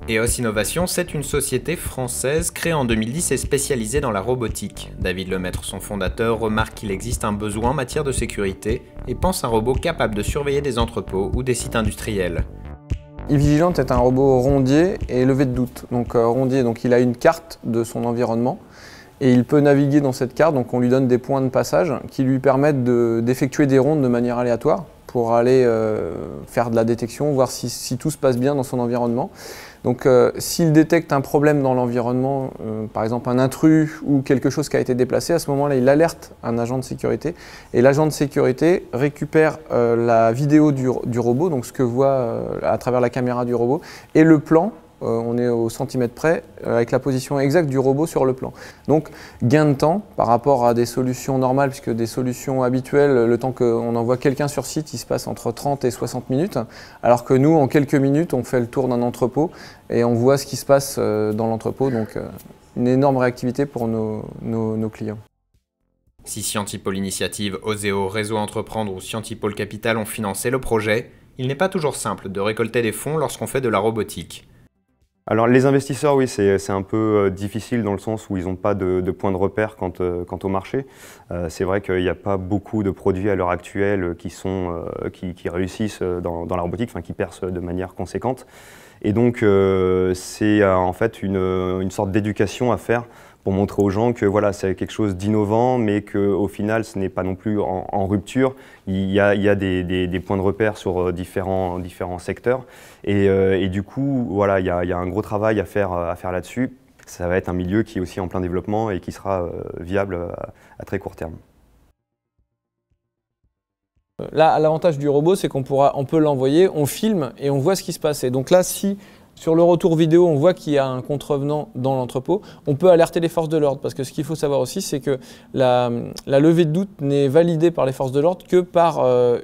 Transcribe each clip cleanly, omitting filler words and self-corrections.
EOS Innovation, c'est une société française créée en 2010 et spécialisée dans la robotique. David Lemaître, son fondateur, remarque qu'il existe un besoin en matière de sécurité et pense un robot capable de surveiller des entrepôts ou des sites industriels. eVigilante est un robot rondier et levé de doute. Donc rondier, donc il a une carte de son environnement et il peut naviguer dans cette carte. Donc on lui donne des points de passage qui lui permettent d'effectuer des rondes de manière aléatoire pour aller faire de la détection, voir si tout se passe bien dans son environnement. Donc s'il détecte un problème dans l'environnement, par exemple un intrus ou quelque chose qui a été déplacé, à ce moment-là il alerte un agent de sécurité et l'agent de sécurité récupère la vidéo du robot, donc ce que voit à travers la caméra du robot, et le plan. On est au centimètre près, avec la position exacte du robot sur le plan. Donc gain de temps par rapport à des solutions normales, puisque des solutions habituelles, le temps qu'on envoie quelqu'un sur site, il se passe entre 30 et 60 minutes, alors que nous, en quelques minutes, on fait le tour d'un entrepôt et on voit ce qui se passe dans l'entrepôt, donc une énorme réactivité pour nos clients. Si Scientipol Initiative, Oseo, Réseau Entreprendre ou Scientipol Capital ont financé le projet, il n'est pas toujours simple de récolter des fonds lorsqu'on fait de la robotique. Alors les investisseurs, oui, c'est un peu difficile dans le sens où ils n'ont pas de point de repère quant au marché. C'est vrai qu'il n'y a pas beaucoup de produits à l'heure actuelle qui réussissent dans la robotique, enfin qui percent de manière conséquente. Et donc c'est en fait une sorte d'éducation à faire pour montrer aux gens que voilà, c'est quelque chose d'innovant, mais qu'au final, ce n'est pas non plus en rupture. Il y a des points de repère sur différents secteurs. Et du coup, voilà, il y a un gros travail à faire là-dessus. Ça va être un milieu qui est aussi en plein développement et qui sera viable à très court terme. Là, l'avantage du robot, c'est qu'on peut l'envoyer, on filme et on voit ce qui se passe. Et donc là, si sur le retour vidéo, on voit qu'il y a un contrevenant dans l'entrepôt, on peut alerter les forces de l'ordre. Parce que ce qu'il faut savoir aussi, c'est que la levée de doute n'est validée par les forces de l'ordre que par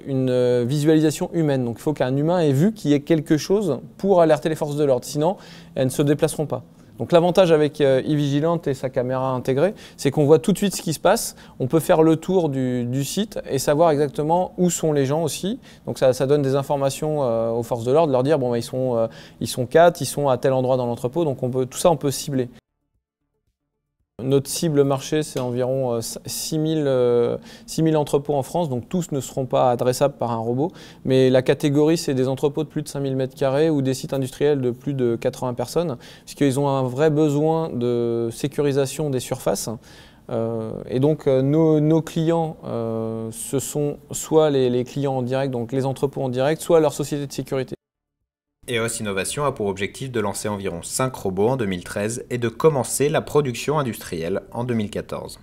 une visualisation humaine. Donc il faut qu'un humain ait vu qu'il y ait quelque chose pour alerter les forces de l'ordre. Sinon, elles ne se déplaceront pas. Donc l'avantage avec eVigilante et sa caméra intégrée, c'est qu'on voit tout de suite ce qui se passe. On peut faire le tour du site et savoir exactement où sont les gens aussi. Donc ça donne des informations aux forces de l'ordre, leur dire bon, bah, ils sont 4, ils sont à tel endroit dans l'entrepôt. Donc tout ça on peut cibler. Notre cible marché, c'est environ 6000 entrepôts en France, donc tous ne seront pas adressables par un robot. Mais la catégorie, c'est des entrepôts de plus de 5000 m² ou des sites industriels de plus de 80 personnes, puisqu'ils ont un vrai besoin de sécurisation des surfaces. Et donc nos clients, ce sont soit les clients en direct, donc les entrepôts en direct, soit leurs sociétés de sécurité. EOS Innovation a pour objectif de lancer environ 5 robots en 2013 et de commencer la production industrielle en 2014.